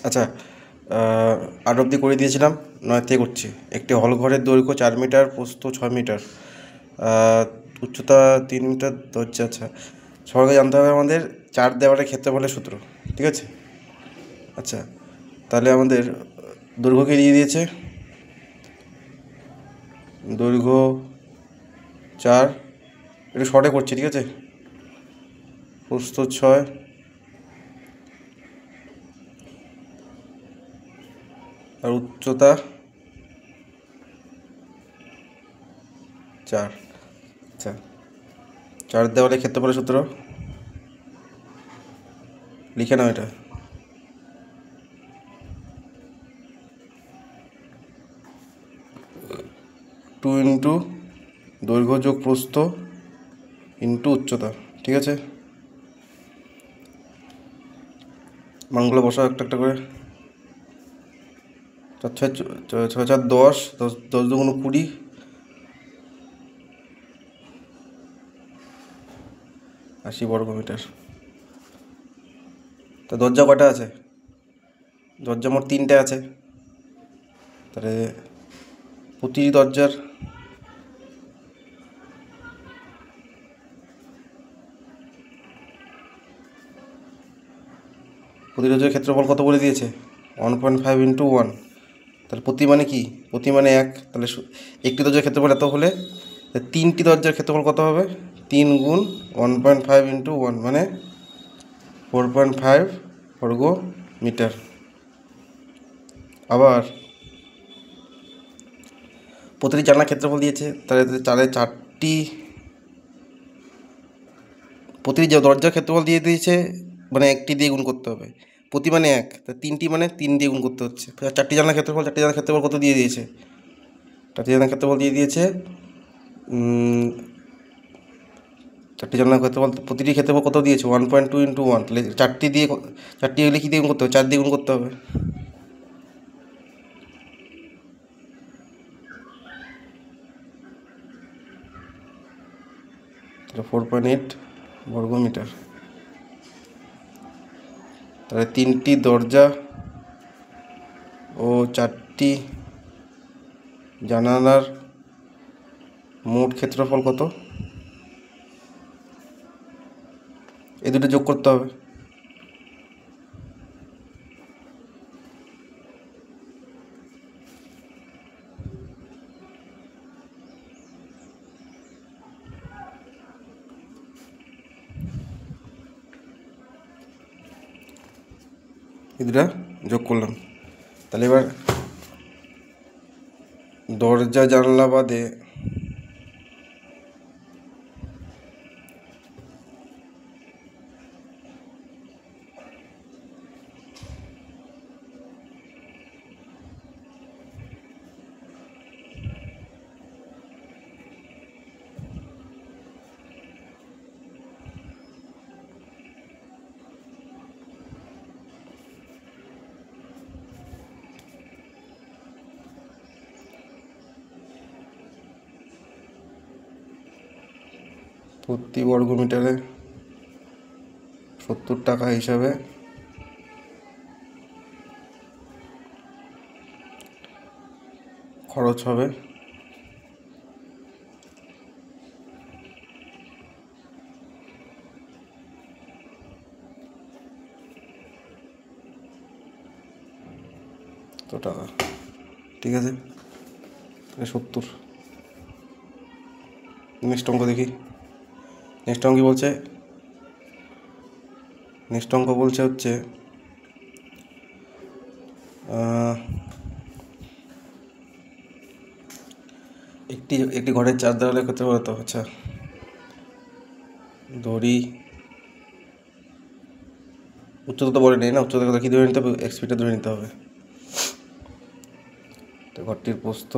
আচ্ছা, 8 অবধি করে দিয়েছিলাম, 9 থেকে করছি। একটি হল ঘরের দৈর্ঘ্য 4 মিটার, প্রস্থ 6 মিটার, উচ্চতা 3 মিটার, দরজা। আচ্ছা, সবাইকে জানতে হবে আমাদের 4 দেওয়ালের ক্ষেত্রফলের সূত্র, ঠিক আছে? আচ্ছা, তাহলে আমাদের দৈর্ঘ্যকে দিয়ে দিয়েছে, দৈর্ঘ্য 4, একটু শর্টে করছি, ঠিক আছে? প্রস্থ 6, আর উচ্চতা 4। আচ্ছা, 4 দেওয়ালের ক্ষেত্রফলের সূত্র লিখে নাও। এটা 2 ইন্টু দৈর্ঘ্য যোগ প্রস্থ ইন্টু উচ্চতা, ঠিক আছে? মানগুলো বসাও একটা একটা করে। 4 6 4 10, 10 দুগুণ 20, 80 বর্গমিটার। তা দরজা কটা আছে? দরজা মোট 3টে আছে। তাহলে প্রতিটি দরজার ক্ষেত্রফল কত বলে দিয়েছে? 1.5 ইন্টু 1। তাহলে প্রতি মানে কি? প্রতি মানে 1। তাহলে একটি দরজার ক্ষেত্রফল এত হলে 3টি দরজার ক্ষেত্রফল কত হবে? 3 গুণ 1.5 ইন্টু 1 মানে 4.5 বর্গ মিটার। আবার প্রতিটি জানলার ক্ষেত্রফল দিয়েছে, তাহলে 4টি প্রতিটি দরজার ক্ষেত্রফল দিয়ে দিয়েছে, মানে 1টি দিয়ে গুণ করতে হবে। প্রতি মানে 1, তা 3টি মানে 3 দিয়ে গুণ করতে হচ্ছে। 4টি জানলার ক্ষেত্রফল কত দিয়ে দিয়েছে? 4টি জানলার ক্ষেত্রফল দিয়ে দিয়েছে 4টি জানলার ক্ষেত্রফল, প্রতিটি ক্ষেত্রফল কত দিয়েছে? 1.2 ইন্টু 1। তাহলে 4টি হলে কী দিয়ে গুণ করতে হবে? 4 দিয়ে গুণ করতে হবে। তাহলে 4.8 বর্গমিটার। তাহলে 3টি দরজা ও 4টি জানালার মোট ক্ষেত্রফল কত? এই দুটো যোগ করতে হবে। এই দুটা যোগ করলাম। তাহলে এবার দরজা জানলা বাদে প্রতি বর্গমিটারে 70 টাকা হিসাবে খরচ হবে। তো টাকা, ঠিক আছে? 70। নেক্সট অঙ্ক দেখি। নেক্সট অঙ্ক বলছে, হচ্ছে একটি ঘরের 4 দেওয়ালের ক্ষেত্রফল কত? আচ্ছা, ধরি উচ্চতা তো বলে নেই না, উচ্চতা কথা কী ধরে নিতে হবে? x ফিটে ধরে নিতে হবে। তো ঘরটির প্রস্থ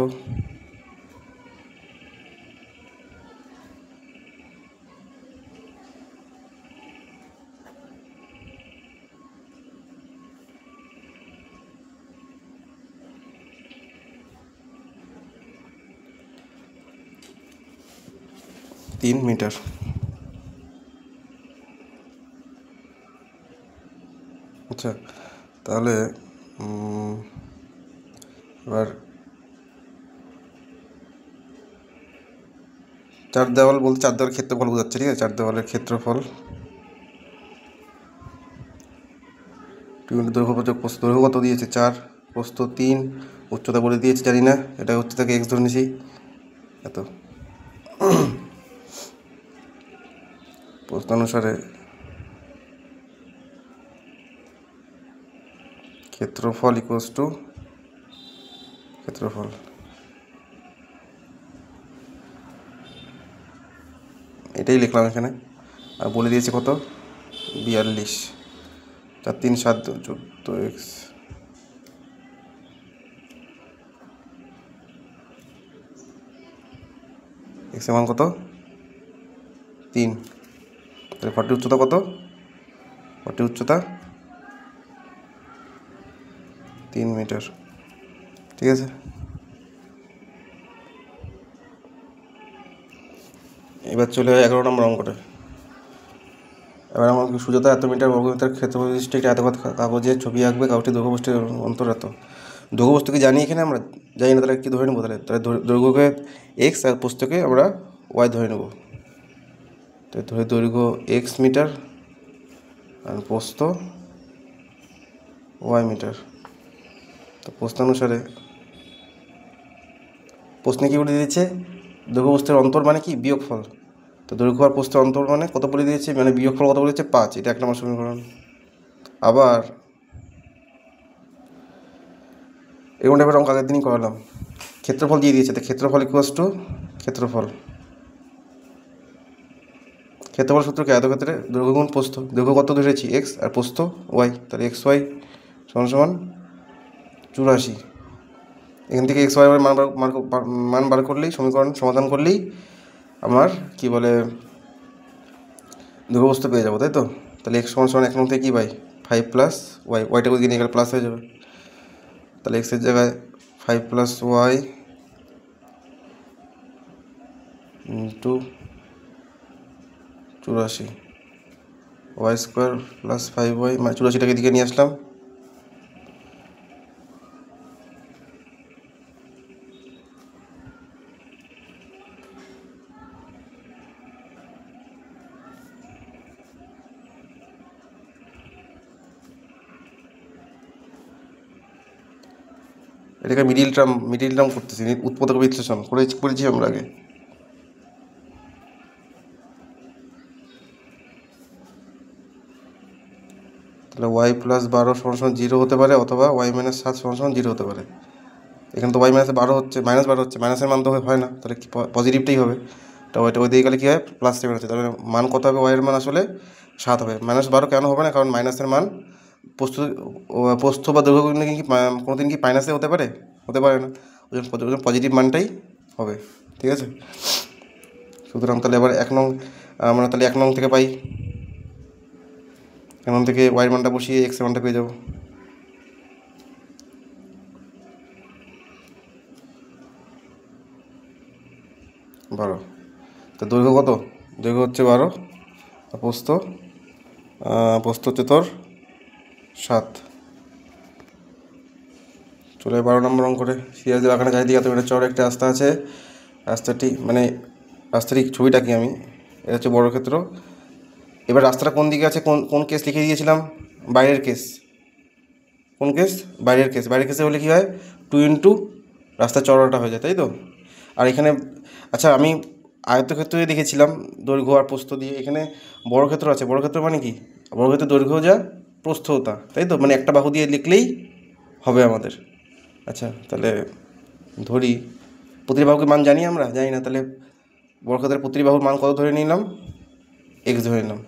তিন মিটার। আচ্ছা, তাহলে এবার চার দেওয়াল বলতে চার দেওয়ালের ক্ষেত্রফল বোঝাচ্ছে, ঠিক আছে? চার দেওয়ালের ক্ষেত্রফল দৈর্ঘ্য প্রস্থ, দৈর্ঘ্য কত দিয়েছে 4, প্রস্থ 3, উচ্চতা বলে দিয়েছে জানি না, এটা উচ্চতাকে x ধরে নিয়েছি এত। প্রস্তানুসারে ক্ষেত্রফল ইকুয়ালস টু ক্ষেত্রফল, এটাই লিখলাম এখানে। আর বলে দিয়েছে কত 42, 4 3 7 14x, x এর মান কত 3। তাহলে 40 উচ্চতা কত, 40 উচ্চতা 3 মিটার, ঠিক আছে? এবার চলে 11 নম্বর অঙ্কটা। এবার আমাকে সুজাতা এত মিটার বর্গমিটার ক্ষেত্রফল বিশিষ্ট একটি আয়তাকার কাগজের ছবি আঁকবে, কাগজটি দৈর্ঘ্যবস্তুর অন্তর এত। দৈর্ঘ্যবস্তুকে জানি এখানে আমরা জানি না, তাহলে কী ধরে নেবো? তাহলে দৈর্ঘ্যকে এক্স আর প্রস্থকে আমরা ওয়াই ধরে নেব। তো ধরে দৈর্ঘ্য এক্স মিটার আর প্রস্থ ওয়াই মিটার। তো প্রস্তানুসারে প্রশ্নে কী বলে দিয়েছে, দৈর্ঘ্যবস্তুর অন্তর মানে কি বিয়োগফল। তো দৈর্ঘ্য আর প্রস্থের অন্তর মানে কত বলে দিয়েছে, মানে বিয়োগফল কত বলেছে 5, এটা 1 নম্বর সমীকরণ। আবার এরকম টাইপের অঙ্ক আগের দিনই করালাম। ক্ষেত্রফল দিয়ে দিয়েছে, তো ক্ষেত্রফল ইকুয়ালস টু ক্ষেত্রফল, ক্ষেত্রফল সূত্র কি, আয়তক্ষেত্রে দৈর্ঘ্য গুণ প্রস্থ, দৈর্ঘ্য কত ধরেছি এক্স আর প্রস্থ ওয়াই, তাহলে এক্স ওয়াই সমান সমান 84। এখান থেকে এক্স ওয়াই মান বার করলেই, সমীকরণ সমাধান করলেই আমার কি বলে দৈর্ঘ্যবস্তু পেয়ে যাবো, তাই তো? তাহলে এক্স সমান সমান 1 নং থেকে কী পাই 5 প্লাস ওয়াই, ওয়াইটাকে ওইদিকে নিয়ে গেলে প্লাস হয়ে যাবে। তাহলে এক্সের জায়গায় 5 plus Y into 84, Y square plus 5y, মানে 84টাকে দিকে নিয়ে আসলাম। এটাকে মিডিল টার্ম করতেছি, উৎপাদক বিশ্লেষণ করেছি আমরা আগে। তাহলে ওয়াই প্লাস 12 সমান 0 হতে পারে, অথবা ওয়াই মাইনাস 7 সমান 0 হতে পারে। এখানে তো ওয়াই মাইনাস 12 হচ্ছে, -12 হচ্ছে, মাইনাসের মান তো হয় না, তাহলে কি পজিটিভটাই হবে। তো ওইটা ওই দিকে গেলে কী হয় প্লাস 7 হচ্ছে, তাহলে মান কত হবে, ওয়াইয়ের মান আসলে 7 হবে। -12 কেন হবে না, কারণ মাইনাসের মান প্রস্থ বা দৈর্ঘ্য কি কোনো দিন কি মাইনাসে হতে পারে, হতে পারে না, ওই জন্য পজিটিভ মানটাই হবে, ঠিক আছে? সুতরাং তাহলে এবার 1 নং আমরা তাহলে 1 নং থেকে পাই, 1 নং থেকে ওয়াইয়ের মানটা বসিয়ে এক্সের মানটা পেয়ে যাবো। বারো। তো দৈর্ঘ্য কত, দৈর্ঘ্য হচ্ছে 12, প্রস্থ হচ্ছে তোর 7। চলে 12 নম্বর অঙ্করে। সিরাজের আঁকানো চারিদিকে এত মিটার চওড়া একটা রাস্তা আছে, রাস্তাটি মানে রাস্তাটি ছবিটা কি আমি, এটা হচ্ছে বর্গক্ষেত্র। এবার রাস্তাটা কোন দিকে আছে, কোন কেস লিখে দিয়েছিলাম, বাইরের কেস। কোন কেস, বাইরের কেস। বাইরের কেসে হলে কী হয় 2 ইন্টু রাস্তার চওড়াটা হয়ে যায়, তাই তো? আর এখানে আচ্ছা আমি আয়তক্ষেত্রে দেখেছিলাম দৈর্ঘ্য আর প্রস্থ দিয়ে, এখানে বর্গক্ষেত্র আছে। বর্গক্ষেত্র মানে কি, বর্গক্ষেত্রের দৈর্ঘ্য যা প্রস্থ তা, তাই তো? মানে একটা বাহু দিয়ে লিখলেই হবে আমাদের। আচ্ছা তাহলে ধরি প্রতিটি বাহুকে মান জানি আমরা, জানি না, তাহলে বর্গক্ষেত্রের প্রতিটি বাহুর মান কত ধরে নিলাম, এক্স ধরে নিলাম।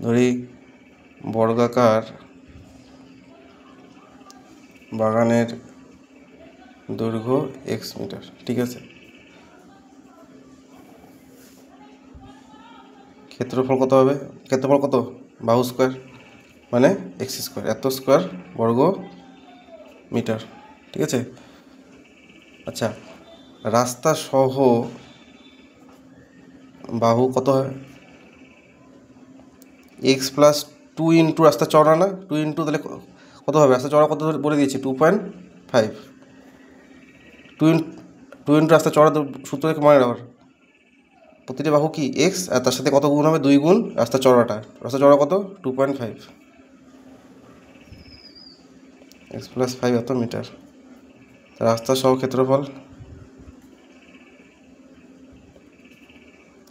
ধরি বর্গাকার বাগানের দৈর্ঘ্য এক্স মিটার, ঠিক আছে? ক্ষেত্রফল কত হবে, ক্ষেত্রফল কত, বাহু স্কোয়ার মানে এক্স স্কোয়ার, এত স্কোয়ার বর্গ মিটার, ঠিক আছে? আচ্ছা রাস্তা সহ বাহু কত হয়, এক্স প্লাস 2 ইন্টু রাস্তা চওড়া না, 2 ইন্টু, তাহলে কত হবে? রাস্তা চড়া কত বলে দিয়েছি, 2.5। টু ইন্টু রাস্তা চড়া সূত্র থেকে মনে রাখার, প্রতিটি বাহু কি এক্স, আর তার সাথে কত গুণ হবে? 2 গুণ রাস্তা চড়াটা। রাস্তা চড়া কত? 2.5, এক্স প্লাস 5 এত মিটার। রাস্তা সহ ক্ষেত্রফল,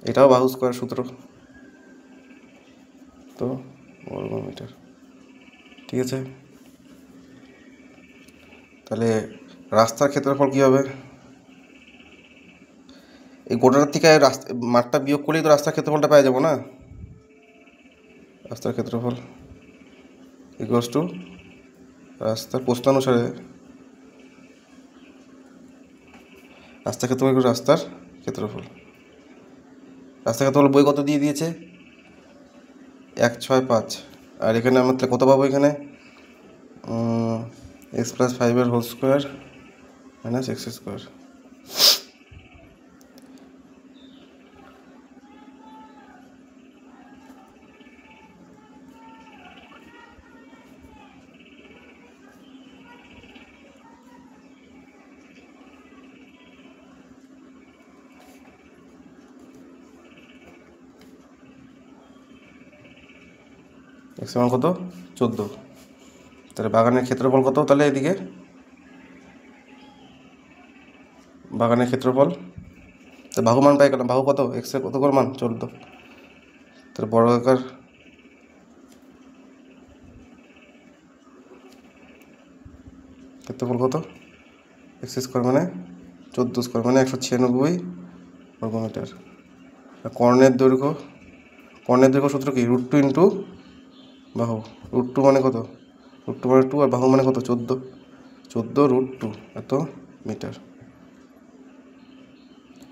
এটাও বাহু স্কোয়ার সূত্র, তো বর্গ মিটার। ঠিক আছে, তাহলে রাস্তার ক্ষেত্রফল কী হবে? এই গোটাটার থেকে রাস্তা মাঠটা বিয়োগ করলেই তো রাস্তার ক্ষেত্রফলটা পেয়ে যাবো না। রাস্তার ক্ষেত্রফল ইকুয়ালস টু রাস্তার প্রস্তানুসারে রাস্তার ক্ষেত্রফল ইকুয়াল রাস্তার ক্ষেত্রফল। রাস্তার ক্ষেত্রফল বই কত দিয়ে দিয়েছে? 165। আর এখানে আমরা কত পাবো? এখানে X plus 5 whole square minus X square. X মান কত? 14। তাহলে বাগানের ক্ষেত্রফল কত? তাহলে এদিকে বাগানের ক্ষেত্রফল, তো বাহু মান পাই গেলাম। বাহু কত? এক্সের কত করে মান? 14। তাহলে বর্গাকার ক্ষেত্রফল কত? এক্স স্কোয়ার মানে 14 স্কোয়ার মানে 196 বর্গমিটার। কর্ণের দৈর্ঘ্য, সূত্র কি? √2 ইন্টু বাহু। √2 মানে কত? √2 মানে 2, আর বাহু মানে কত? 14। 14 √2 এত মিটার।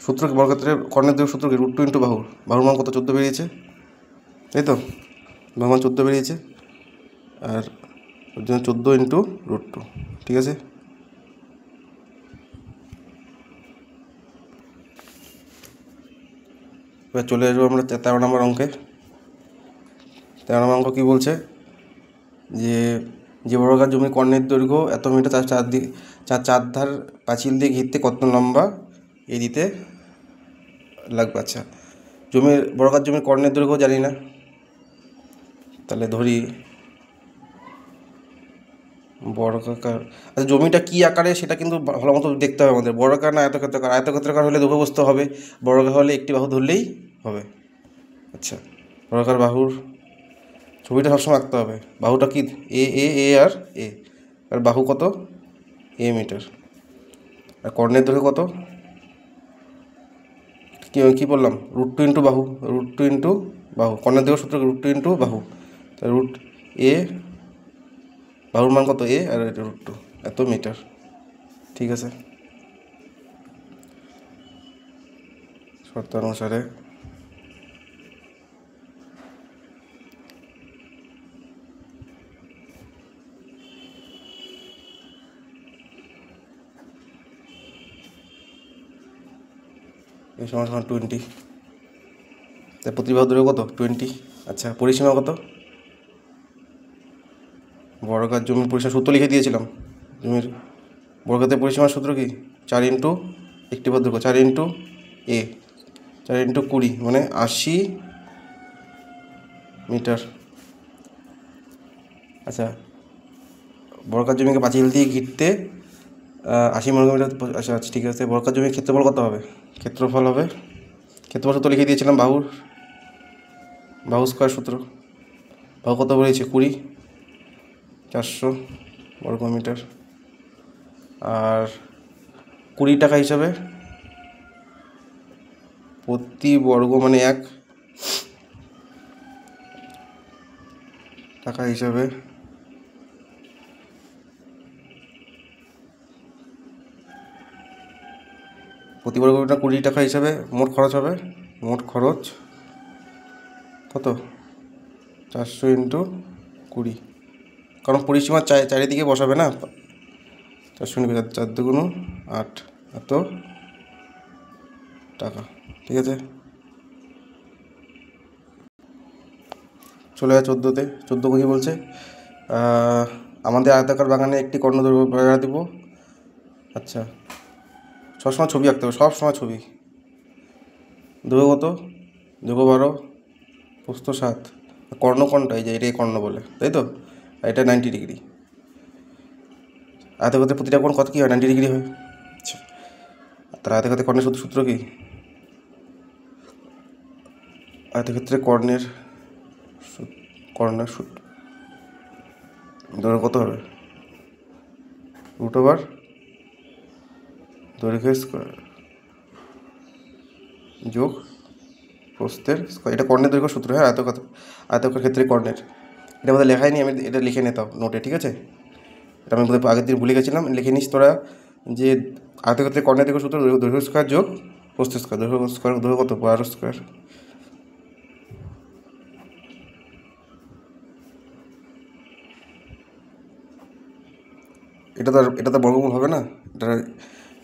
সূত্র কি? বর্গক্ষেত্রে কর্ণের দৈর্ঘ্য সূত্র কি? √2 ইন্টু বাহু। বাহুর মান কত? 14 বেরিয়েছে, তাই তো? বাহুর মান 14 বেরিয়েছে, আর ওর জন্য 14 ইন্টু √2। ঠিক আছে, এবার চলে আসবো আমরা 13 নম্বর অঙ্কে। 13 নম্বর অঙ্ক কী বলছে? যে বর্গাকার জমির কর্ণের দৈর্ঘ্য এত মিটার, তার চারধার পাঁচিল দিয়ে ঘিরতে কত লম্বা এই দিতে লাগবে। আচ্ছা, বর্গাকার জমির কর্ণের দৈর্ঘ্য জানি না, তাহলে ধরি বর্গাকার। আচ্ছা, জমিটা কী আকারে সেটা কিন্তু ভালো মতো দেখতে হবে আমাদের। বর্গাকার না আয়তক্ষেত্রাকার? আয়তক্ষেত্রাকার হলে দুর্গবস্তু হবে, বর্গাকার হলে একটি বাহু ধরলেই হবে। আচ্ছা, বর্গাকার বাহুর ছবিটা সবসময় আঁকতে হবে। বাহুটা কি? এ এ এ আর এ, আর বাহু কত? এ মিটার। আর কর্ণের দৈর্ঘ্য কত? কী বললাম? √2 ইন্টু বাহু। √2 ইন্টু বাহু, কর্ণের দৈর্ঘ্য সূত্র √2 ইন্টু বাহু। তাই এ, বাহুর মান কত? এ, আর এটা √2 এত মিটার। ঠিক আছে, শর্ত অনুসারে এই সমান 20। তাই প্রতিবাহ দৈর্ঘ্য কত? 20। আচ্ছা, পরিসীমা কত? বর্গাকার জমির পরিসীমা সূত্র লিখে দিয়েছিলাম। জমির বর্গাকার পরিসীমার সূত্র কি? 4 ইন্টু একটি বাহুর দৈর্ঘ্য, 4 ইন্টু এ, 4 ইন্টু 20 মানে 80 মিটার। আচ্ছা, বর্গাকার জমিকে পাঁচিল দিয়ে ঘিরতে 80 বর্গমিটার। আচ্ছা আচ্ছা, ঠিক আছে। বর্গাকার জমির ক্ষেত্রফল কত হবে? ক্ষেত্রফল সূত্র লিখে দিয়েছিলাম। বাহু স্কোয়ার সূত্র। বাহু কত বলেছে? 20, 400 বর্গমিটার। আর 20 টাকা হিসাবে প্রতি বর্গ মানে 1 টাকা হিসাবে প্রতি বর্গ মিটার 20 টাকা হিসাবে মোট খরচ হবে। মোট খরচ কত? 400 ইন্টু 20, কারণ পরিসীমা চারিদিকে বসাবে না। 400 ইন্টু 4 দুগুণ 8 এত টাকা। ঠিক আছে, চলে যায় 14তে। 14 কী বলছে? আমাদের আয়তাকার বাগানে একটি কর্ণ দৈর্ঘ্য বেড়া দেব। আচ্ছা, সবসময় ছবি আঁকতে হবে, সব সময় ছবি। দৈর্ঘ্য কত? দৈর্ঘ্য 12, প্রস্থ 7। কর্ণ কোনটা? এই যে এটাই কর্ণ বলে, তাই তো? আর এটা 90 ডিগ্রি। আয়তক্ষেত্রে প্রতিটা কোণ কত কী হয়? 90 ডিগ্রি হয়। আচ্ছা, তার আয়তক্ষেত্রে কর্ণের সূত্র কি? আয়তক্ষেত্রে কর্ণের সূত্র দৈর্ঘ্য কত হবে? √, দৈর্ঘ্যের স্কোয়ার যোগ প্রস্থের স্কোয়ার। এটা কর্ণের দৈর্ঘ্য সূত্র। হ্যাঁ, আয়তক্ষেত্রের ক্ষেত্রে কর্ণের। এটা আমাদের লেখাই নি, আমি এটা লিখে নিতাম নোটে, ঠিক আছে? এটা আমি বোধহয় আগের দিন ভুলে গেছিলাম, লিখে নিস তোরা যে আয়তক্ষেত্রে কর্ণের দৈর্ঘ্য সূত্র দৈর্ঘ্য স্কোয়ার যোগ প্রস্থের স্কোয়ার। দৈর্ঘ্য কত? 12 স্কোয়ার। এটা তো বর্গমূল হবে না,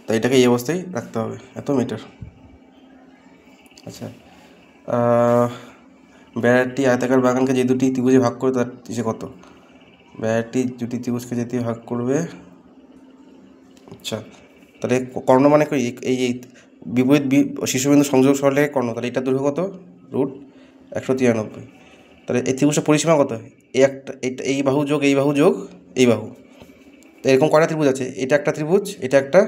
তাই এটাকে এই অবস্থায় রাখতে হবে, এত মিটার। আচ্ছা, বেড়াটি আয়তাকার বাগানকে যে দুটি ত্রিভুজে ভাগ করে তার সে কত? বেড়াটি দুটি ত্রিভুজকে যে ভাগ করবে। আচ্ছা, তাহলে কর্ণ মানে কি? এই বিপরীত শীর্ষবিন্দু সংযোগ সরলে কর্ণ, তাহলে এটা দৈর্ঘ্য কত? √193। তাহলে এই ত্রিভুজের পরিসীমা কত? এই বাহু যোগ এই বাহু যোগ এই বাহু। তো এরকম কয়টা ত্রিভুজ আছে? এটা একটা ত্রিভুজ, এটা একটা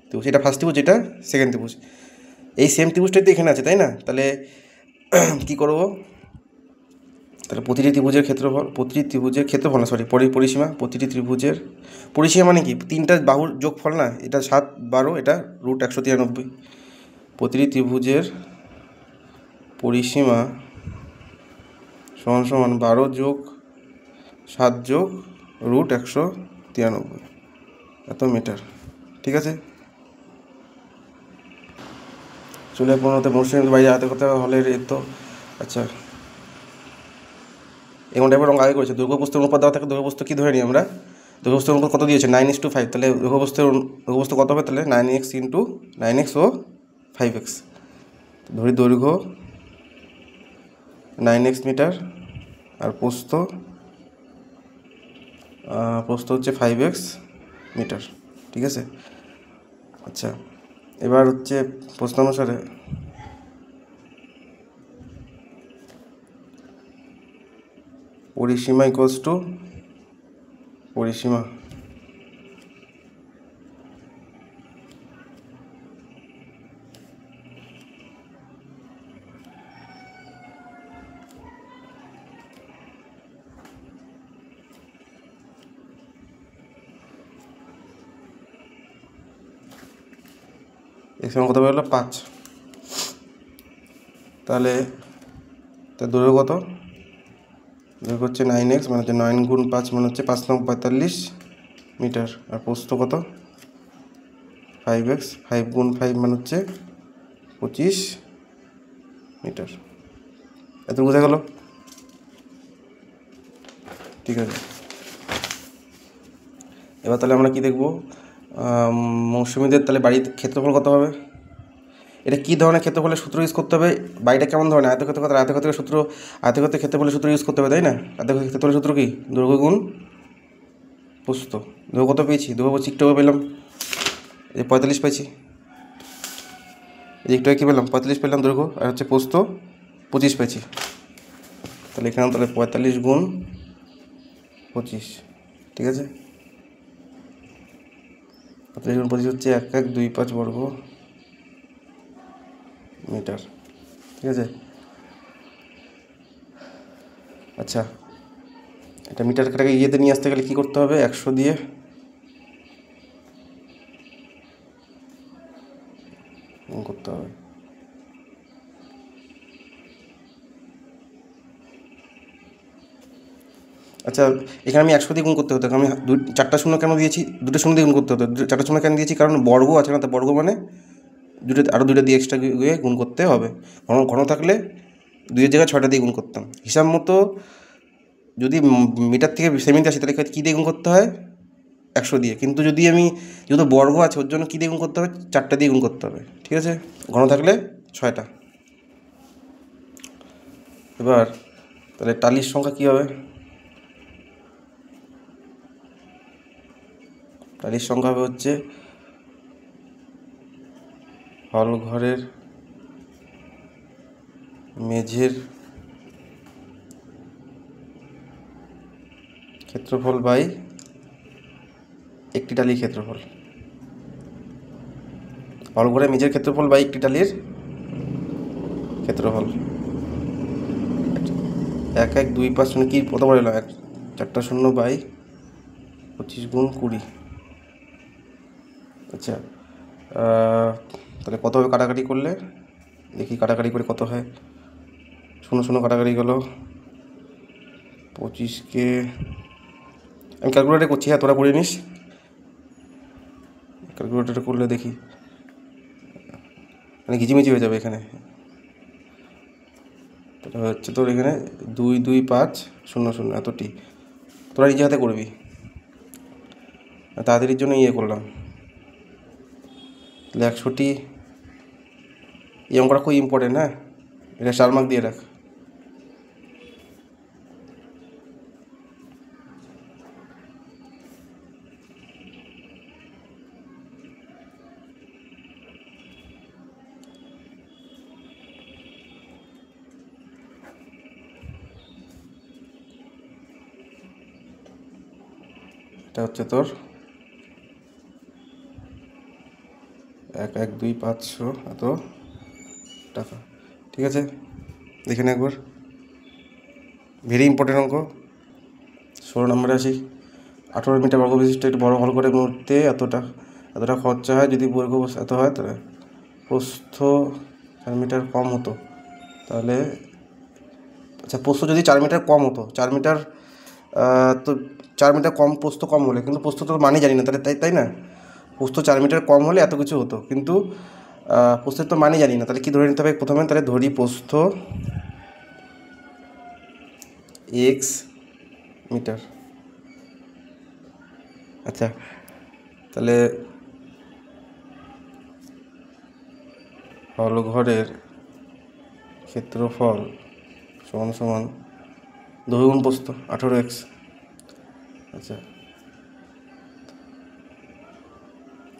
ত্রিভুজ, এটা ফার্স্ট ত্রিভুজ, এটা সেকেন্ড ত্রিভুজ। এই সেম ত্রিভুজটাই তো এখানে আছে, তাই না? তাহলে কী করবো? তাহলে প্রতিটি ত্রিভুজের ক্ষেত্রফল না, সরি, পরিসীমা। প্রতিটি ত্রিভুজের পরিসীমা মানে কি? তিনটা বাহুর যোগফল না, এটা 7, 12, এটা √193। প্রতিটি ত্রিভুজের পরিসীমা সমান 12 যোগ 7 যোগ √193, এত মিটার। ঠিক আছে, চলে পনেরোতে মৌসুমীর বাইরে আয়তাকার হলের তো। আচ্ছা, এমন টাইপের রঙ আগে করেছে। দৈর্ঘ্যপ্রস্থের অনুপাত দেওয়া থাকে, দৈর্ঘ্যপ্রস্থ কী ধরে নিই আমরা? দৈর্ঘ্যপ্রস্থের অনুপাত কত দিয়েছে? 9:5। তাহলে দৈর্ঘ্যপ্রস্থ কত হবে? তাহলে 9x × 9x ও 5x। ধরি দৈর্ঘ্য 9x মিটার আর প্রস্থ হচ্ছে 5x মিটার। ঠিক আছে, আচ্ছা, এবার হচ্ছে প্রশ্ন অনুসারে পরিসীমা পরিসীমা এর সঙ্গে কত বেরোলো? 5। তাহলে তার দৈর্ঘ্য কত? দৈর্ঘ্য হচ্ছে 9x, মানে হচ্ছে 9 × 5 মানে হচ্ছে 5 × 45 মিটার। আর প্রস্থ কত? 5x, 5 × 5 মানে হচ্ছে 25 মিটার। এত বোঝা গেল? ঠিক আছে, এবার তাহলে আমরা কি দেখব? মৌসুমীদের তাহলে বাড়ির ক্ষেত্রফল কত হবে? এটা কী ধরনের ক্ষেত্রফলের সূত্র ইউজ করতে হবে? বাড়িটা কেমন ধরনের? আয়তক্ষেত্রের সূত্র, আয়তক্ষেত্রের ক্ষেত্রফলের সূত্র ইউজ করতে হবে, তাই না? আয়তক্ষেত্রের ক্ষেত্রফলের সূত্র কি? দৈর্ঘ্য গুণ প্রস্থ। দৈর্ঘ্য কত পেয়েছি? দৈর্ঘ্য একটু পেলাম, এই 45 পেয়েছি। এই একটু কী পেলাম? 45 পেলাম দৈর্ঘ্য। আর হচ্ছে প্রস্থ 25 পেয়েছি। তাহলে এখানে 45 × 25। ঠিক আছে, 45 × 25 হচ্ছে 1125 বর্গ মিটার। ঠিক আছে, আচ্ছা, এটা মিটারটাকে ইয়েতে নিয়ে আসতে গেলে কী করতে হবে? 100 দিয়ে করতে হবে। আচ্ছা, এখানে আমি 100 দিয়ে গুণ করতে হতো, আমি 4টা শূন্য কেন দিয়েছি? 2টা শূন্য দিয়ে গুণ করতে হতো। 4টা শূন্য কেন দিয়েছি? কারণ বর্গ আছে না, তো বর্গ মানে আরও 2টা দিয়ে এক্সট্রা গিয়ে গুণ করতে হবে। ঘন থাকলে 2-এর জায়গায় 6টা দিয়ে গুণ করতাম। হিসাব মতো যদি মিটার থেকে সেমিতে আসি তাহলে কী দিয়ে গুণ করতে হয়? 100 দিয়ে। কিন্তু যদি আমি যেহেতু বর্গ আছে ওর জন্য কী দিয়ে গুণ করতে হবে? 4টা দিয়ে গুণ করতে হবে। ঠিক আছে, ঘন থাকলে 6টা। এবার তাহলে টালির সংখ্যা কী হবে? টালির সংখ্যা হবে হচ্ছে হল ঘরের মেঝের ক্ষেত্রফল বাই একটি টালির ক্ষেত্রফল। হল ঘরের মেঝের ক্ষেত্রফল বাই একটি টালির ক্ষেত্রফল। 1 1 2 5 শূন্য কি কত বলে এলো? 4টা শূন্য বাই 25 গুণ 20। আচ্ছা, তাহলে কত হবে কাটাকাটি করলে? দেখি কাটাকাটি করে কত হয়। শূন্য শূন্য কাটাকাটি গেল 25কে আমি ক্যালকুলেটারে করছি, হ্যাঁ তোরা করে নিস। ক্যালকুলেটারে করলে দেখি মানে ঘিচিমিচি হয়ে যাবে এখানে। তাহলে হচ্ছে তোর এখানে 2 2 5 0 0 এতটি। তোরা নিজে হাতে করবি, তাড়াতাড়ির জন্য করলাম। তাহলে 100টি। এই অঙ্কটা খুব ইম্পর্টেন্ট, হ্যাঁ, এটা 4 মার্ক দিয়ে রাখ। এটা হচ্ছে তোর 1 1 2 500 এত টাকা। ঠিক আছে, দেখে নে একবার। ভেরি ইম্পর্টেন্ট অঙ্ক। 16 নম্বরে আসি। 18 মিটার বর্গ বিশিষ্ট একটি বড় হল করে মুহূর্তে এতটা খরচা হয়। যদি বর্গ এত হয় তাহলে প্রস্থ 4 মিটার কম হতো, তাহলে আচ্ছা প্রস্থ যদি 4 মিটার কম হতো, 4 মিটার তো 4 মিটার কম প্রস্থ কম হলে, কিন্তু প্রস্থ তো মানে জানি না, তাহলে তাই না? প্রস্থ 4 মিটার কম হলে এত কিছু হতো, কিন্তু প্রস্থের তো মানে জানি না, তাহলে কি ধরে নিতে হবে প্রথমে? তাহলে ধরি প্রস্থ x মিটার। আচ্ছা, তাহলে হল ঘরের ক্ষেত্রফল সমান সমান দৈর্ঘ্য গুণ প্রস্থ 18x। আচ্ছা,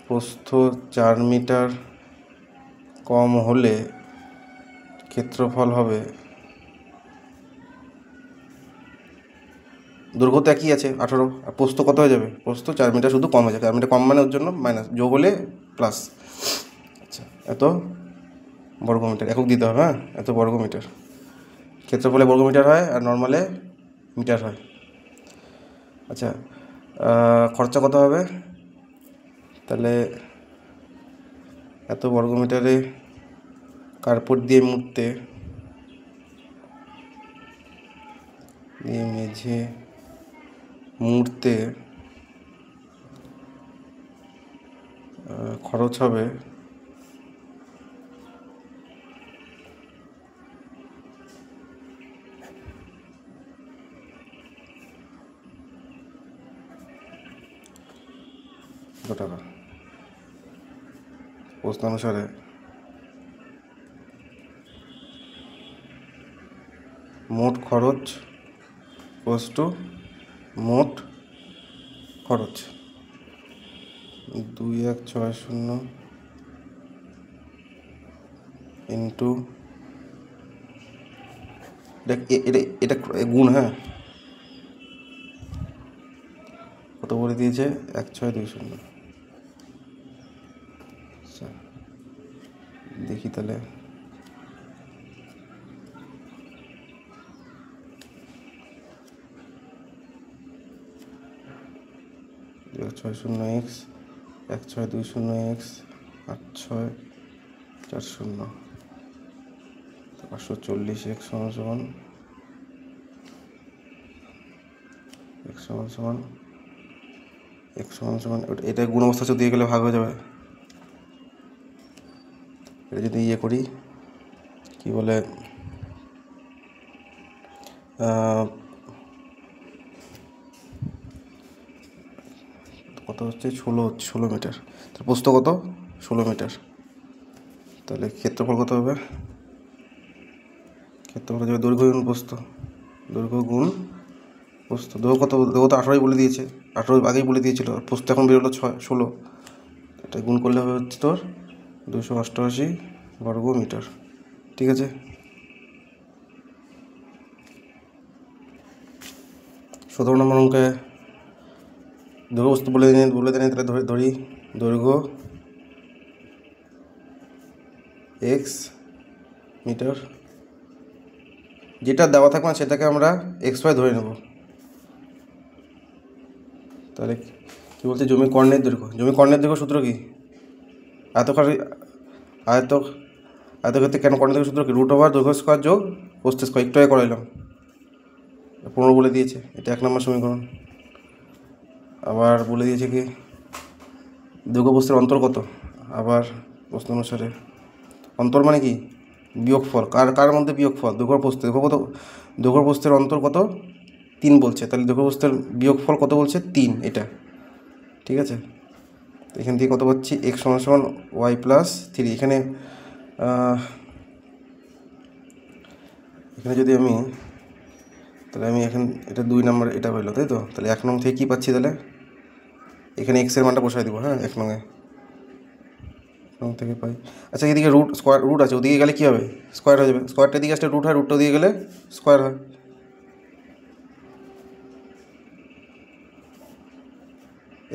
প্রস্থ 4 মিটার কম হলে ক্ষেত্রফল হবে, দৈর্ঘ্য তো একই আছে 18, আর প্রস্থ কত হয়ে যাবে? প্রস্থ 4 মিটার শুধু কম হয়ে যাবে, 4 মিটার কম মানে ওর জন্য মাইনাস, যোগ হলে প্লাস। আচ্ছা, এত বর্গমিটার একক দিতে হবে, হ্যাঁ, এত বর্গমিটার। ক্ষেত্রফলে বর্গমিটার হয় আর নর্মালে মিটার হয়। আচ্ছা, খরচা কত হবে? তাহলে এত বর্গমিটারে কার্পেট দিয়ে মুড়তে মেঝে মুড়তে খরচ হবে কত টাকা? প্রশ্নানুসারে মোট খরচ মোট খরচ 2160 ইন্টু এটা গুণ, হ্যাঁ, কত করে দিয়েছে? 1620। আচ্ছা, দেখি তাহলে 16x 1620x 8640 540x সমান x সমান এটা গুণ অবস্থা দিয়ে গেলে ভাগ হয়ে যাবে। এটা যদি করি কি বলে, কত হচ্ছে? 16 মিটার। তাহলে প্রস্থ কত? 16 মিটার। তাহলে ক্ষেত্রফল কত হবে? ক্ষেত্রফল যাবে দৈর্ঘ্য গুণ প্রস্থ, দৈর্ঘ্য তো 18 বলে দিয়েছে। 18 আগেই বলে দিয়েছিল, প্রস্থ এখন বেরোলো 16, এটা গুণ করলে হবে হচ্ছে তোর 288 বর্গ মিটার। ঠিক আছে, 17 নম্বর অঙ্কে দৈর্ঘ্য বস্তু বলে দেন, তাহলে ধরি দৈর্ঘ্য এক্স মিটার, যেটা দেওয়া থাকবে সেটাকে আমরা XY ধরে নেব। তাহলে কী বলছে, জমি কর্ণের দৈর্ঘ্য সূত্র কি, আয়তক্ষেত্রে কেন কর্ণের দৈর্ঘ্য সূত্র কি, √/, দৈর্ঘ্য স্কোয়ার যোগ প্রস্থ স্কোয়ার, একটু আগে করাইলাম, 15 বলে দিয়েছে, এটা 1 নম্বর সমীকরণ। আবার বলে দিয়েছে কি দৈর্ঘ্য প্রস্থের অন্তর কত, আবার প্রশ্ন অনুসারে অন্তর মানে কি, বিয়োগফল, কার মধ্যে বিয়োগফল, দৈর্ঘ্য প্রস্থের অন্তর কত, 3 বলছে, তাহলে দৈর্ঘ্য প্রস্থের বিয়োগফল কত বলছে, 3, এটা ঠিক আছে। এখান থেকে কত পাচ্ছি, x = y + 3, এখানে যদি আমি এখন এটা 2 নম্বর এটা হইলো, তাই তো, তাহলে 1 নং থেকে কী পাচ্ছি, তাহলে এখানে x এর মানটা বসাই দেবো, হ্যাঁ 1 নং থেকে পাই। আচ্ছা, এদিকে রুট আছে, ওদিকে গেলে কী হবে, স্কোয়ার হয়ে যাবে, স্কোয়ারটা দিকে আসলে রুট হয়, রুটটা দিয়ে গেলে স্কোয়ার হয়।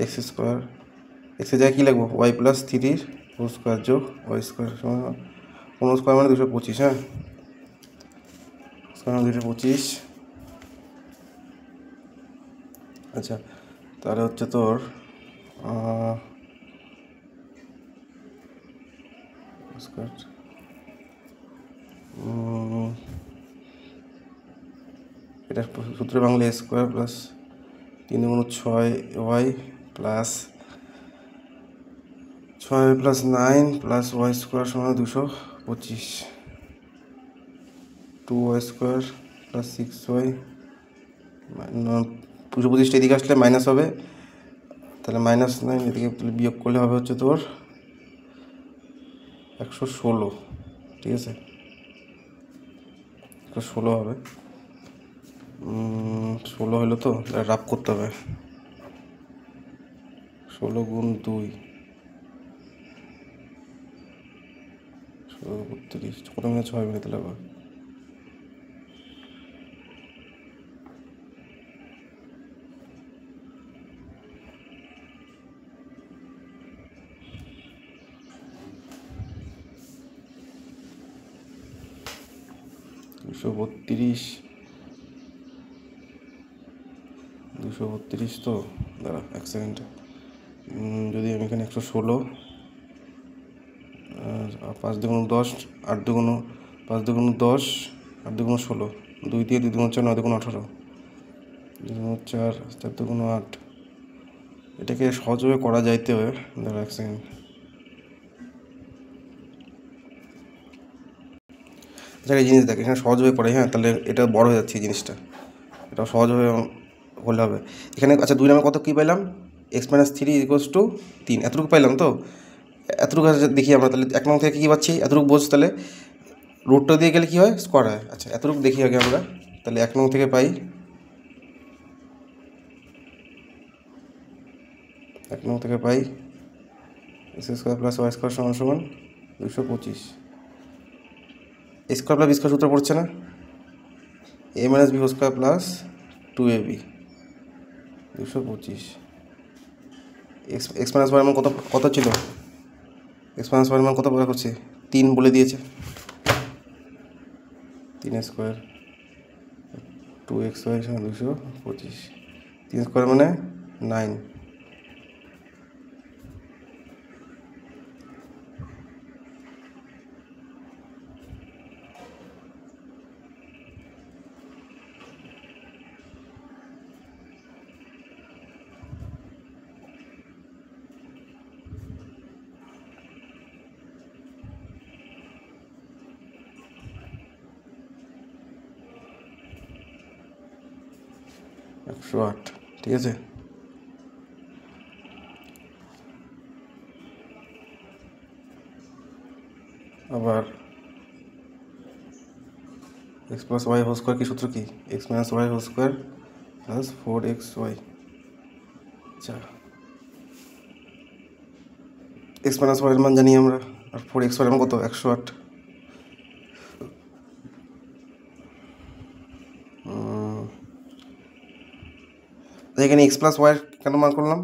x² এক্সের জায়গায় কী লিখবো, y + 3 হোল স্কোয়ার যোগ y² সমান 15 স্কোয়ার মানে 225, হ্যাঁ স্কোয়ার 225। আচ্ছা, তাহলে হচ্ছে তোর এটা সূত্রে বাংলা a² + 3 × 6y + 6 + 9 + y² সমান 225, 2y² + 6y 225টা এদিকে আসলে মাইনাস হবে, তাহলে -9 এদিকে বিয়োগ করলে হবে হচ্ছে তোর 116, ঠিক আছে 116 হবে। 16 হলো তো, রাফ করতে হবে, 16 × 2 32, কত মিনিট, 6 মিনিট লাগবে। দুশো বত্রিশ তো, দাঁড়া 1 সেকেন্ড, যদি আমি এখানে 116 আর 5 × 2 = 10, 8 × 2 = 5 × 2 = 10, 8 × 2 = 16, 2 দিয়ে 2 × 4 9 × 2 = 18, 2 × 4 4 × 2 = 8, এটাকে সহজভাবে করা যাইতে হবে, দাঁড়া 1 সেকেন্ড। আচ্ছা, এই জিনিস দেখ, এখানে সহজভাবে পড়ে, হ্যাঁ তাহলে এটা বড় হয়ে যাচ্ছে এই জিনিসটা, এটা সহজভাবে হলে হবে এখানে। আচ্ছা, 2 নম্বর কত কী পাইলাম, x - 3 = 3, এতটুকু পাইলাম তো, এতটুকু দেখি আমরা, তাহলে 1 নং থেকে কী পাচ্ছি, এতটুকু বোঝ, তাহলে রুটটা দিয়ে গেলে কী হয়, স্কোয়ার হয়। আচ্ছা, এতটুকু দেখি আগে আমরা, তাহলে 1 নং থেকে পাই, 1 নং থেকে পাই x² + y² সমান 225, a² + b² সূত্র পড়ছে না, a - b² + 2ab 225, x - y এর মান কত ছিল, x - y এর মান কত বলা করছে, 3 বলে দিয়েছে, 3² 2xy = 225, 3² মানে 9, একশো 8, ঠিক আছে। আবার x + y² কি সূত্র কি, x - y² + 4xy আচ্ছা, এক্স মাইনাস ওয়াইয়ের মান জানি আমরা, আর 4x এর মান কত? 108। এখানে এক্স প্লাস ওয়াইয়ের কেন মান করলাম?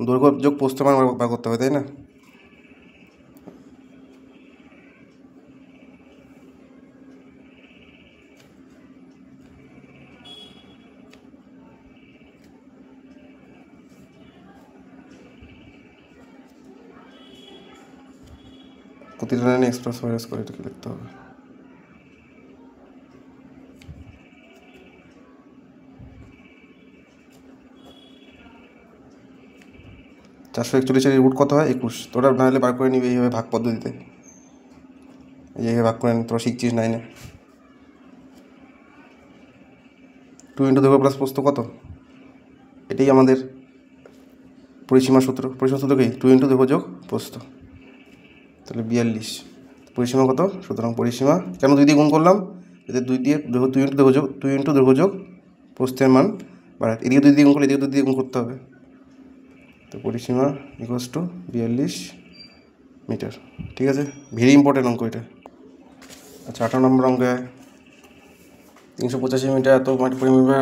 দৈর্ঘ্য যোগ প্রস্থ মান বার করতে হবে, তাই না? প্রতিটা লাইনে এক্স প্লাস ওয়াই স্কোয়ার এটাকে লিখতে হবে। চারশো 41 রুট কত হয়? 21। তোরা নাহলে বার করে নিবি এইভাবে ভাগ পদ্ধতিতে, এইভাবে ভাগ করে তোরা শিখছিস 9-এ। 2 ইন্টু দৈর্ঘ্য প্লাস প্রস্থ কত? এটাই আমাদের পরিসীমা সূত্র। পরিসীমা সূত্র কি? 2 ইন্টু দৈর্ঘ্য যোগ প্রস্থ, তাহলে 42। পরিসীমা কত? সুতরাং পরিসীমা কেন 2 দিয়ে গুণ করলাম? এতে 2 দিয়ে 2 ইন্টু দৈর্ঘ্য যোগ 2 ইন্টু দৈর্ঘ্য যোগ প্রস্থের মান বাড়ায়, এদিকে 2 দিয়ে গুণ করলে এদিকে 2 দিয়ে গুণ করতে হবে। তো পরিসীমা ইকুয়ালস টু 42 মিটার। ঠিক আছে, ভেরি ইম্পর্টেন্ট অঙ্ক এটা। আচ্ছা, 18 নম্বর অঙ্কে 385 মিটার এত মাটি পরিমাপের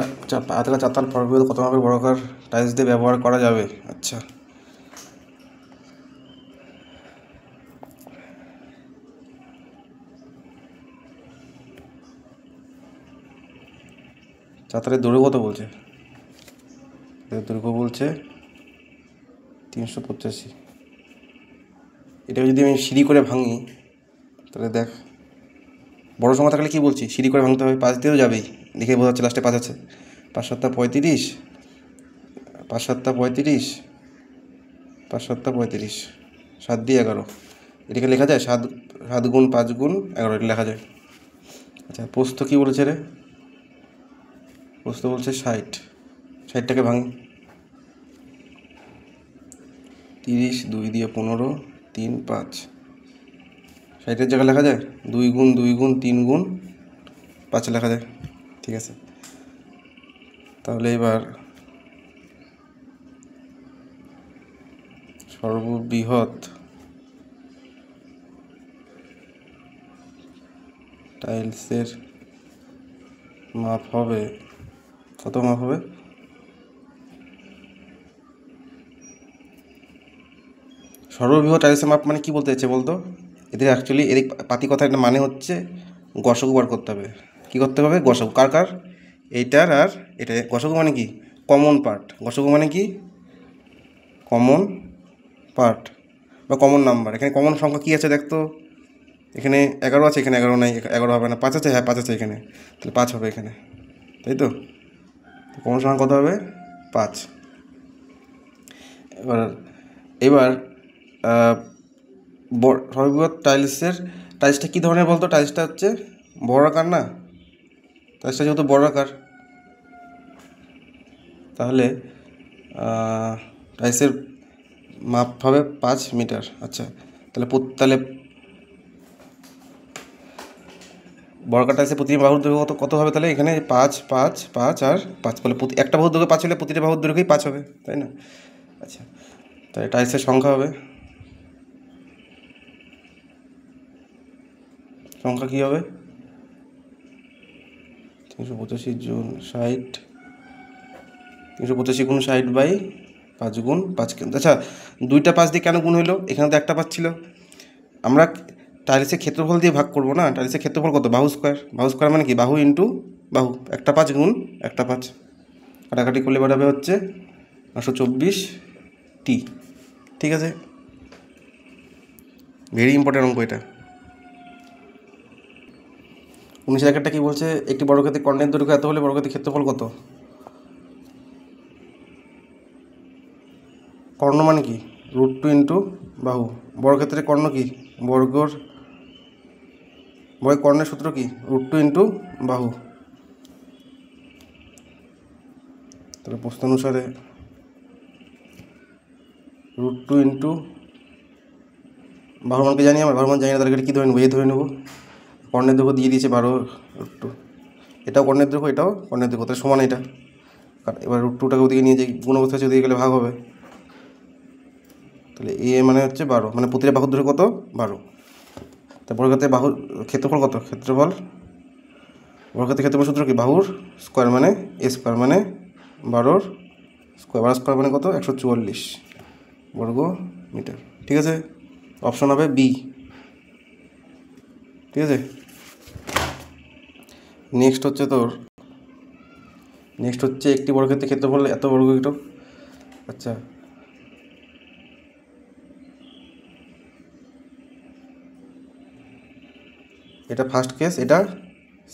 আয়তাকার চাতাল পর্বত কত মাপের বর্গাকার টাইলস দিয়ে ব্যবহার করা যাবে? আচ্ছা, চাতালের দৈর্ঘ্য কত বলছে? দৈর্ঘ্য বলছে 385। এটাকে যদি আমি সিঁড়ি করে ভাঙি তাহলে দেখ, বড় সংখ্যা থাকলে কী বলছি? সিঁড়ি করে ভাঙতে হবে, 5 দিয়েও যাবেই, দেখে বোঝা যাচ্ছে লাস্টে 5 আছে। 5 7 35, 5 7 35, 5 7 35, 7 দিয়ে 11। এটাকে লেখা যায় 7 7 গুণ 5 গুণ 11, এটা লেখা যায়। আচ্ছা, প্রস্থ কী বলেছে রে? প্রস্থ বলছে 60। 60টাকে ভাঙি, 30, 2 দিয়ে 15, 3 5। 60-এর জায়গায় লেখা যায় 2 গুণ 2 গুণ 3 গুণ 5 লেখা যায়। ঠিক আছে, তাহলে এবার সর্ববৃহৎ টাইলসের মাপ হবে কত? মাপ হবে সর্ববৃহৎ টাইলসের মাপ মানে কি বলতে চাইছে বলতো? এদের অ্যাকচুয়ালি এদিক পাতি কথা একটা মানে হচ্ছে গসক বার করতে হবে। কী করতে হবে? গসক। কার কার? এইটার আর এটা। গসক মানে কি? Common part. গসক মানে কি? কমন পার্ট বা কমন নাম্বার। এখানে কমন সংখ্যা কী আছে দেখতো? এখানে 11 আছে, এখানে 11 নাই, 11 হবে না। 5 আছে, হ্যাঁ 5 আছে এখানে, তাহলে 5 হবে এখানে, তাই তো? কমন সংখ্যা কত হবে? 5। এবার এবার সর্ববৃহৎ টাইলসটা কী ধরনের বলতো? টাইলসটা হচ্ছে বর্গাকার না? টাইলসটা যেহেতু বর্গাকার, তাহলে টাইলসের মাপ হবে 5 মিটার। আচ্ছা, তাহলে বর্গাকার টাইলসের প্রতি বাহুর দৈর্ঘ্য কত হবে? তাহলে এখানে 5 5 5 আর 5, তাহলে একটা বাহুর দৈর্ঘ্য 5 হলে প্রতিটা বাহুর দৈর্ঘ্যই 5 হবে, তাই না? আচ্ছা, তাহলে টাইলসের সংখ্যা হবে, সংখ্যা কী হবে? 385 গুণ 60, 385 গুণ 60 বাই 5 গুণ 5। আচ্ছা, 2টা 5 দিয়ে কেন গুণ হইলো? এখানে তো একটা 5 ছিল। আমরা টাইলসের ক্ষেত্রফল দিয়ে ভাগ করবো না? টাইলসের ক্ষেত্রফল কত? বাহু স্কোয়ার। বাহু স্কোয়ার মানে কি? বাহু ইন্টু বাহু। একটা 5 গুণ একটা 5, কাটাকাটি করলে বেরোবে হচ্ছে 924T। ঠিক আছে, ভেরি ইম্পর্টেন্ট অঙ্ক এটা। 19 একটা কী বলছে? একটি বর্গক্ষেত্রের কর্ণের দৈর্ঘ্য এত হলে বর্গক্ষেত্রের ক্ষেত্রফল কত? কর্ণ মানে কি? √2 ইন্টু বাহু। বর্গক্ষেত্রের কর্ণ কি? বর্গের কর্ণের সূত্র কি? √2 ইন্টু বাহু। তাহলে প্রশ্ন অনুসারে √2 ইন্টু বাহুর মানকে জানি আমরা, বাহুর মান জানি না, তাহলে এটা কী ধরে নেবো? ধরে নেবো। কর্ণের দৈর্ঘ্য দিয়ে দিয়েছে 12√2, এটাও কর্ণের দৈর্ঘ্য, এটাও কর্ণের দৈর্ঘ্য, তাহলে সমান এটা। এবার √2টাকে ওদিকে নিয়ে যে গুণ অবস্থা আছে ওদিকে গেলে ভাগ হবে, তাহলে এ মানে হচ্ছে 12, মানে প্রতিটা বাহুর দৈর্ঘ্য কত? 12। তা বর্গক্ষেত্রের বাহুর ক্ষেত্রফল কত? বর্গক্ষেত্রের ক্ষেত্রফল সূত্র কি? বাহুর স্কোয়ার মানে এ স্কোয়ার মানে 12 স্কোয়ার, 12 স্কোয়ার মানে কত? 144 বর্গ মিটার। ঠিক আছে, অপশন হবে বি। ঠিক আছে, নেক্সট হচ্ছে একটি বর্গক্ষেত্রের ক্ষেত্রফল এত বর্গমিটার। আচ্ছা, এটা ফার্স্ট কেস, এটা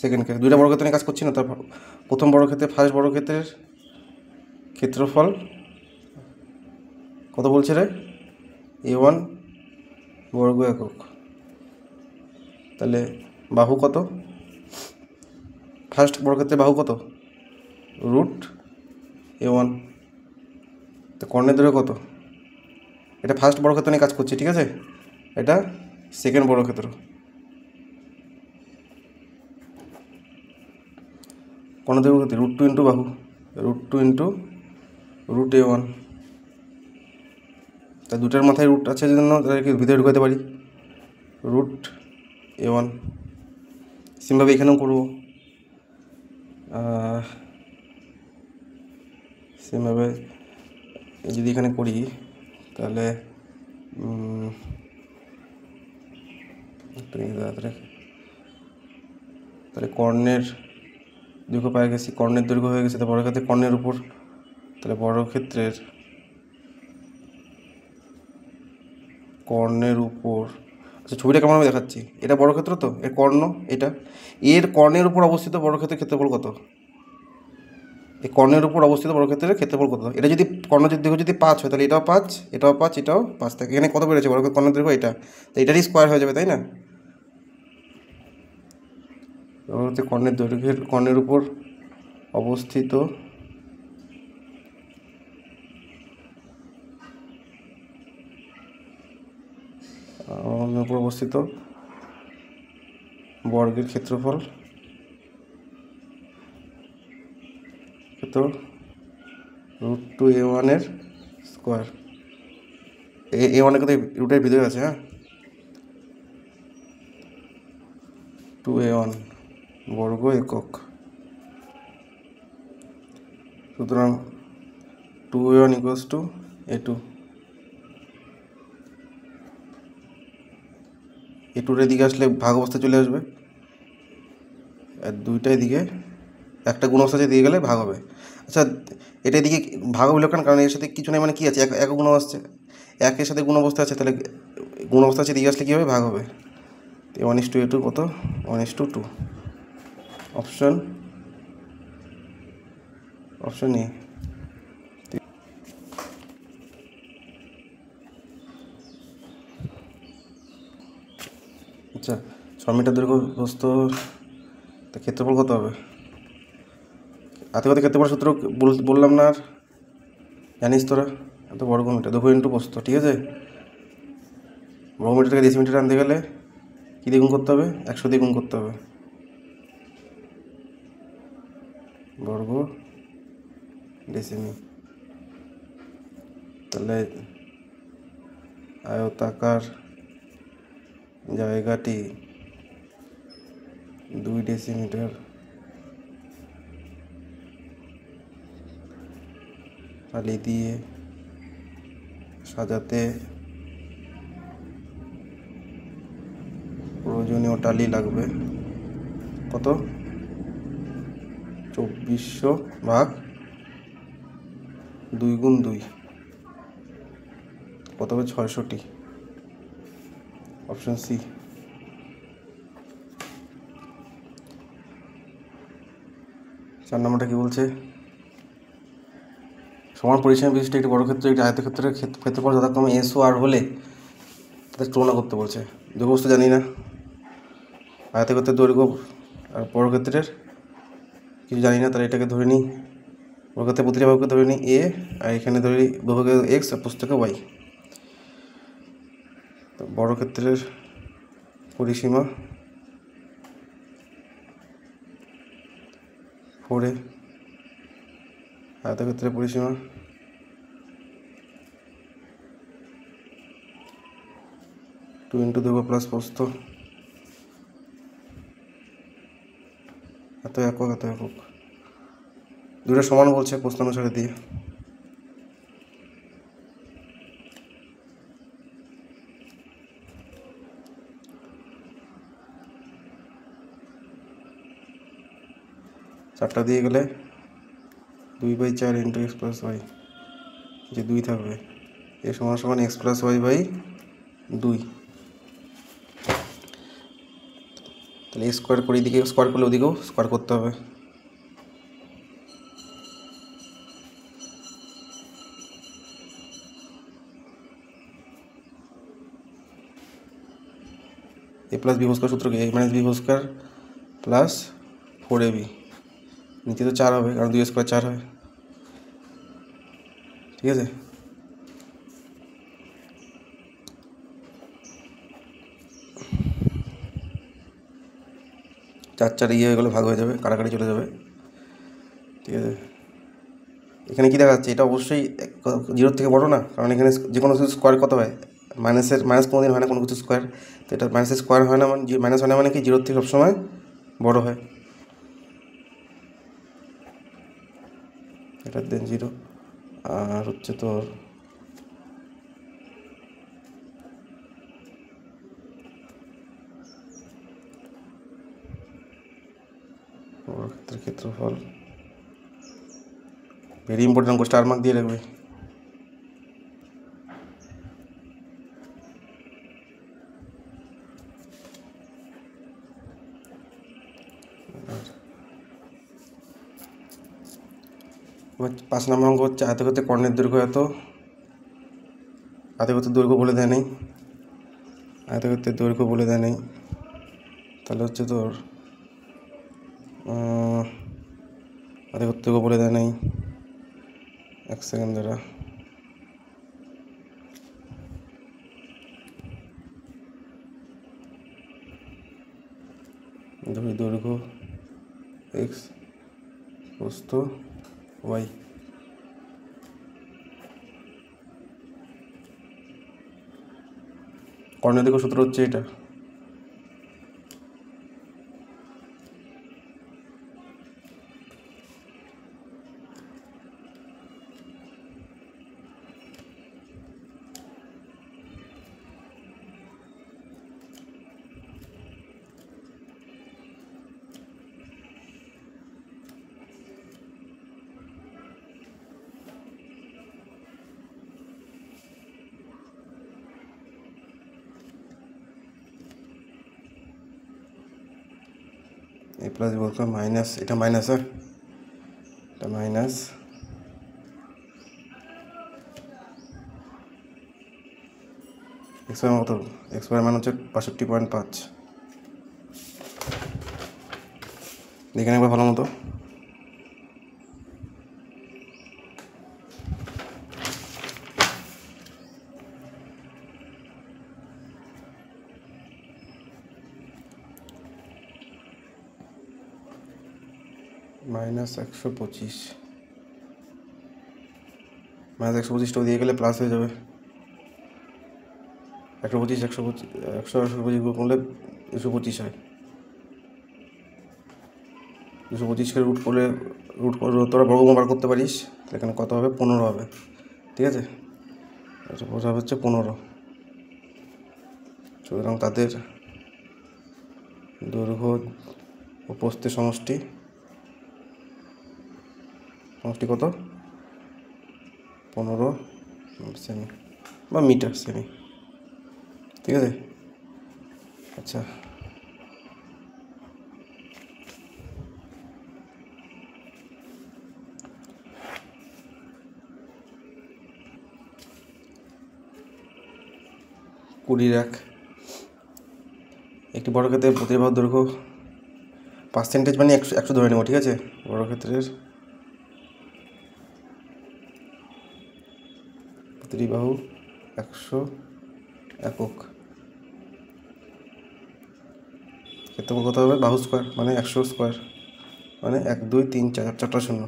সেকেন্ড কেস, দুইটা বর্গক্ষেত্র নিয়ে কাজ করছি না। তার প্রথম বর্গক্ষেত্রে ফার্স্ট বর্গক্ষেত্রের ক্ষেত্রফল কত বলছে রে? A1 বর্গ একক। তাহলে বাহু কত? ফার্স্ট বর্গক্ষেত্রে বাহু কত? √A1। তো কর্ণের দৈর্ঘ্য কত? এটা ফার্স্ট বর্গক্ষেত্র নিয়ে কাজ করছি, ঠিক আছে। এটা সেকেন্ড বর্গক্ষেত্র। কর্ণের দৈর্ঘ্য কত? √2 ইন্টু বাহু, √2 ইন্টু √A1। তা দুটার মাথায় রুট আছে জন্য তাদেরকে ভিতরে ঢুকাতে পারি, √A1। সেমভাবে এখানেও করবো, সেমভাবে যদি এখানে করি তাহলে কর্ণের দৈর্ঘ্য পাওয়া গেছি, কর্ণের দৈর্ঘ্য হয়ে গেছে। তো বর্গক্ষেত্রে কর্ণের উপর, তাহলে বর্গক্ষেত্রের কর্ণের উপর, আচ্ছা ছবিটা কেমন আমি দেখাচ্ছি। এটা বর্গক্ষেত্র, তো এর কর্ণ এটা, এর কর্ণের উপর অবস্থিত বর্গক্ষেত্রের ক্ষেত্রফল কত? এই কর্ণের উপর অবস্থিত বর্গক্ষেত্রের ক্ষেত্রফল কত? এটা যদি কর্ণের দৈর্ঘ্য যদি 5 হয়, তাহলে এটাও 5, এটাও 5, এটাও 5 থাকে। এখানে কত বেড়েছে কর্ণের দৈর্ঘ্য? এটা, তো এটারই স্কোয়ার হয়ে যাবে, তাই না? কর্ণের দৈর্ঘ্যের কর্ণের উপর অবস্থিত বর্গের ক্ষেত্রফল √2A1 এর স্কোয়ার। A1 কিন্তু রুটের ভিতরে আছে, হ্যাঁ। 2A1 বর্গ একক। সুতরাং 2A1 equals to A2। A2 এর দিকে আসলে ভাগ অবস্থা চলে আসবে, আর দুইটাই দিকে একটা গুণ অবস্থা দিয়ে গেলে ভাগ হবে। আচ্ছা, এটা এদিকে ভাগ হইল কারণ এর সাথে কিছু নেই, মানে কি আছে? এক গুণ আসছে, একের সাথে গুণ অবস্থা আছে, তাহলে গুণ অবস্থা আছে, দিকে আসলে কী হবে? ভাগ হবে। 1:A2 কত? 1:2। Option A. আচ্ছা, 6 মিটার দৈর্ঘ্য প্রস্থ, তা ক্ষেত্রফল কত হবে? হাতে কথা ক্ষেত্রফল সূত্র বললাম না, আর জানিস তোরা, এত বর্গমিটার দৈর্ঘ্য ইন্টু প্রস্থ। ঠিক আছে, বর্গমিটার থেকে ডেসিমিটার আনতে গেলে কী দিয়ে গুণ করতে হবে? 100 দিয়ে গুণ করতে হবে। বর্গ ডেসিমি, তাহলে আয়তাকার জায়গাটি 2 ডেসিমিটার টালি দিয়ে সাজাতে প্রয়োজনীয় টালি লাগবে কত? 2400 ভাগ 2 গুণ 2, কত হবে? 600টি। Option C. চার নম্বরটা কি বলছে? সমান পরিসীমা বিশিষ্ট একটি বর্গক্ষেত্র একটি আয়তক্ষেত্রের ক্ষেত্রফল যথাক্রমে এস ও আর হলে তাদের তুলনা করতে বলছে। দৈর্ঘ্য জানি না, আয়তক্ষেত্রের দৈর্ঘ্য আর বর্গক্ষেত্রের কিছু জানি না, তাহলে এটাকে ধরে নিই, বর্গক্ষেত্রের প্রতিটা বাহুকে ধরে নিই এ, আর এখানে ধরে নিই বহুকে এক্স আর পুস্তকে ওয়াই। তো বর্গক্ষেত্রের পরিসীমা 4A, আয়তক্ষেত্রের পরিসীমা 2 ইন্টু দৈর্ঘ্য প্লাস প্রস্থ, এত একক এত একক, দুটো সমান বলছে প্রশ্ন অনুসারে দিয়ে। চারটা দিয়ে গেলে 2/4 ইন্টু এক্স প্লাস ওয়াই, যে 2 থাকবে, এ সমান সমান এক্স প্লাস ওয়াই বাই 2। তাহলে স্কোয়ার করে এদিকে স্কোয়ার করলে ওদিকেও স্কোয়ার করতে হবে। A plus B whole square সূত্র কি? A minus B whole square plus 4ab, নিচে তো 4 হবে কারণ 2 স্কোয়ার 4 হয়, ঠিক আছে। চার চার ইয়ে হয়ে গেলে ভাগ হয়ে যাবে, কাটাকাটি চলে যাবে, ঠিক আছে। এখানে কী দেখা যাচ্ছে? এটা অবশ্যই 0 থেকে বড় না, কারণ এখানে যে কোনো কিছু স্কোয়ার কত হয়? মাইনাস কোনো দিন হয় না কোনো কিছু স্কোয়ার, তো এটা মাইনাসের স্কোয়ার হয় না, মানে মাইনাস হয় না মানে কি 0 থেকে সবসময় বড় হয়, এটা দেন 0। আর হচ্ছে তোর ক্ষেত্রফল ভেরি ইম্পর্টেন্ট, স্টার মার্ক দিয়ে রাখবে। এবার 5 নম্বর অঙ্ক হচ্ছে আয়তক্ষেত্রে কর্ণের দৈর্ঘ্য এত, আয়তক্ষেত্রের দৈর্ঘ্য বলে দেয় নেই, আয়তক্ষেত্রের দৈর্ঘ্য বলে দেয় নেই, তাহলে হচ্ছে তোর আয়তক্ষেত্রের দৈর্ঘ্য বলে দেয় নেই। 1 সেকেন্ড দ্বারা দৈর্ঘ্য এক্স প্রস্থ ওয়াই, কর্ণের দৈর্ঘ্য সূত্র হচ্ছে এটা। এ প্লাস বলতে মাইনাস, এটা মাইনাস, হ্যাঁ এটা মাইনাস এক্স ওয়াই কত? এক্স ওয়াই মান হচ্ছে 62.5। দেখে নেবে ভালো মতো। মাইনাস 125, মাইনাস 125টাও দিয়ে গেলে প্লাস হয়ে যাবে। 125 125 করলে 225 হয়, 225কে রুট করে তোরা বর্গমূল বার করতে পারিস, এখানে কত হবে? 15 হবে, ঠিক আছে। এটা বোঝা হচ্ছে 15। সুতরাং তাদের দৈর্ঘ্য ও প্রস্থের সমষ্টি কত? 15 সেমি বা মিটার সেমি, ঠিক আছে। আচ্ছা, একটি বর্গক্ষেত্রের প্রতিবাহুর দৈর্ঘ্য পার্সেন্টেজ মানে 100 ধরে নেব, ঠিক আছে। বর্গক্ষেত্রের প্রতিবাহু 100 একক, ক্ষেত্রফল কত হবে? বাহু স্কোয়ার মানে 100 স্কোয়ার মানে 1 2 3 4 4টা শূন্য,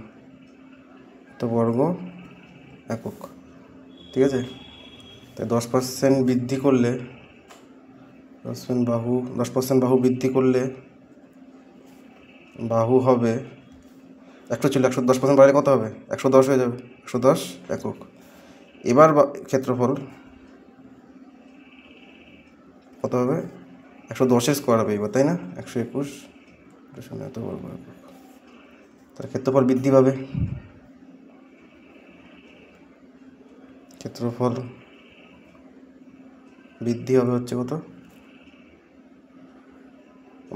তো বর্গ একক, ঠিক আছে। তাই 10% বৃদ্ধি করলে বাহু 10% বাহু বৃদ্ধি করলে বাহু হবে 100 ছিল, 110% বাড়লে কত হবে? 110 হয়ে যাবে, 110 একক। এবার ক্ষেত্রফল কত হবে? 110 স্কোয়ার হবে এবার, তাই না? 121 এত বর্গ একক। তার ক্ষেত্রফল বৃদ্ধি পাবে, ক্ষেত্রফল বৃদ্ধি হবে হচ্ছে কত?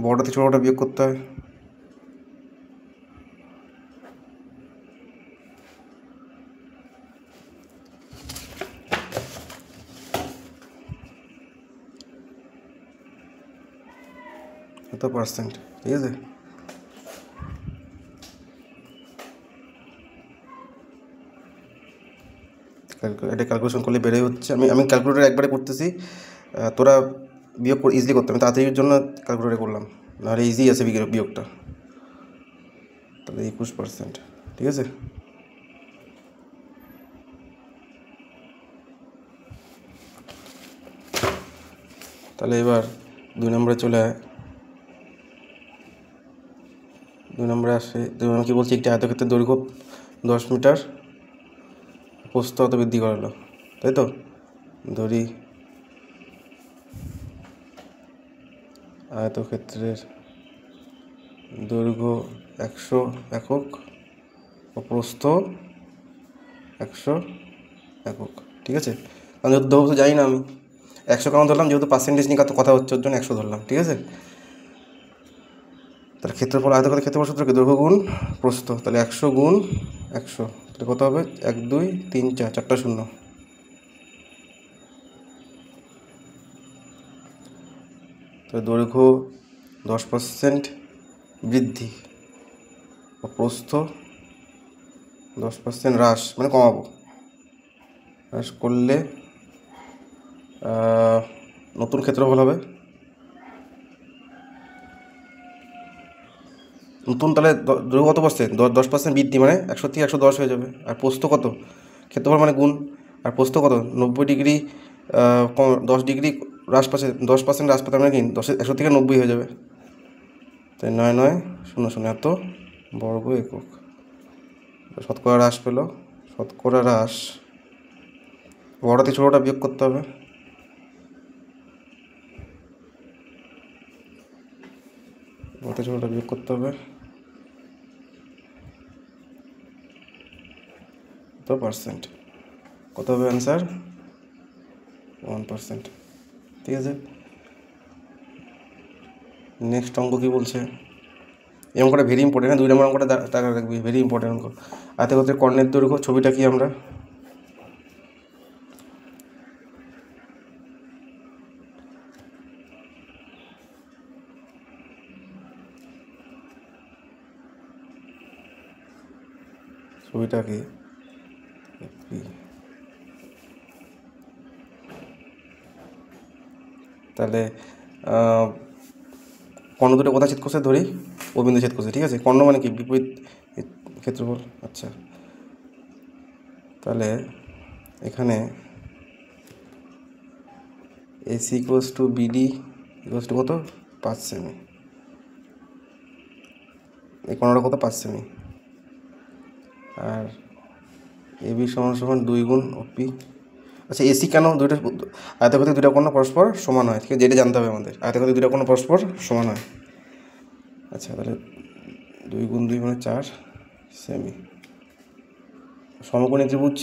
বড়টা থেকে ছোটোটা বিয়োগ করতে হয়। কত পার্সেন্ট? ঠিক আছে, এটা ক্যালকুলেশন করলে বেড়ে হচ্ছে। আমি ক্যালকুলেটার একবারে করতেছি, তোরা বিয়োগ ইজিলি করতে হবে, তাড়াতাড়ির জন্য ক্যালকুলেটারে করলাম, নাহলে ইজি আছে বিয়োগটা। তাহলে 21%, ঠিক আছে। তাহলে এবার 2 নম্বরে চলে আয়। 2 নম্বরে আসে, 2 নম্বর কী বলছি? একটি আয়তক্ষেত্রের দৈর্ঘ্য 10 মিটার, প্রস্থ অত বৃদ্ধি করালো, তাই তো? ধরি আয়তক্ষেত্রের দৈর্ঘ্য 100 একক ও প্রস্থ 100 একক, ঠিক আছে। কারণ যেহেতু দৈর্ঘ্য জানি না আমি, 100 কেমন ধরলাম? যেহেতু পার্সেন্টেজ নিয়ে কথা হচ্ছে ওর জন্য 100 ধরলাম, ঠিক আছে। তাহলে ক্ষেত্রফল, আয়তক্ষেত্রের ক্ষেত্রফল সূত্র কি? দৈর্ঘ্য গুণ প্রস্থ। তাহলে 100 গুণ 100, তাহলে কত হবে? 1 2 3 4, 4টা শূন্য। তাহলে দৈর্ঘ্য 10% বৃদ্ধি ও প্রস্থ 10% হ্রাস, মানে কমাবো। হ্রাস করলে নতুন ক্ষেত্রফল হবে নতুন। তাহলে দৈর্ঘ্য কত পার্সেন্ট? 10% বৃদ্ধি, মানে 100 থেকে 110 হয়ে যাবে। আর প্রস্থ কত? ক্ষেত্রফল মানে গুণ, আর প্রস্থ কত? 90 ডিগ্রি 10 ডিগ্রি হ্রাস পাচ্ছে, 10% হ্রাস পাতে মানে কি 100 থেকে 90 হয়ে যাবে। তাই 9 9 0 0 এত বর্গ একক। শতকরা হ্রাস পেল, শতকরা হ্রাস। বড় থেকে ছোটোটা বিয়োগ করতে হবে। বড় থেকে ছোটোটা বিয়োগ করতে হবে, কত পার্সেন্ট? কত হবে অ্যান্সার? 1%, ঠিক আছে। নেক্সট অঙ্ক কী বলছে? এই অঙ্কটা ভেরি ইম্পর্টেন্ট, 2 নম্বর অঙ্কটা টাকা রাখবি, ভেরি ইম্পর্টেন্ট অঙ্ক। আয়তক্ষেত্রের কর্ণের দৈর্ঘ্য, ছবিটা কি আমরা? ছবিটা কি? তাহলে কর্ণ দুটো কোথায় ছেদ করছে? ধরি ও বিন্দু ছেদ করছে, ঠিক আছে। কর্ণ মানে কি? বিপরীত ক্ষেত্রফল। আচ্ছা, তাহলে এখানে AC equals to BD equals to কত? 5 সেমি। এই কর্ণটা কত? 5 সেমি। আর AB সমান সমান 2 গুণ OP। আচ্ছা, AC কেন? দুইটা আয়তক্ষেত্রে দুইটা কোণ পরস্পর সমান হয়, ঠিক আছে, যেটা জানতে হবে আমাদের। আয়তক্ষেত্রে দুইটা কোণ পরস্পর সমান হয়। আচ্ছা, তাহলে 2 গুণ 2 মানে 4 সেমি। সমকোণী ত্রিভুজ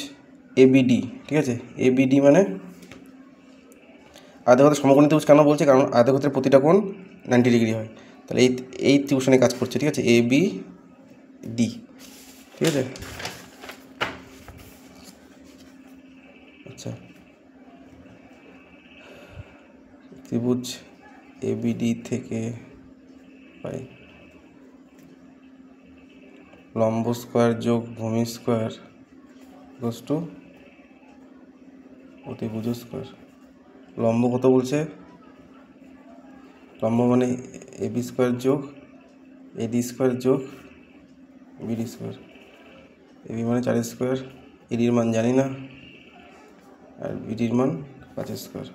ABD, ঠিক আছে। ABD মানে আয়তক্ষেত্রের সমকোণী ত্রিভুজ কেন বলছে? কারণ আয়তক্ষেত্রের প্রতিটা কোণ 90 ডিগ্রি হয়। তাহলে এই ত্রিভুজে কাজ করছে, ঠিক আছে, ABD, ঠিক আছে। আচ্ছা, ত্রিভুজ ABD থেকে পাই লম্ব স্কোয়ার যোগ ভূমি স্কোয়ার ইকুয়ালস টু অতিভুজ স্কোয়ার। লম্ব কত বলছে? লম্ব মানে AB স্কোয়ার যোগ AD স্কোয়ার যোগ BD স্কোয়ার। AB মানে 4 স্কোয়ার, ADর মান জানি না, আর BDর মান 5 স্কোয়ার।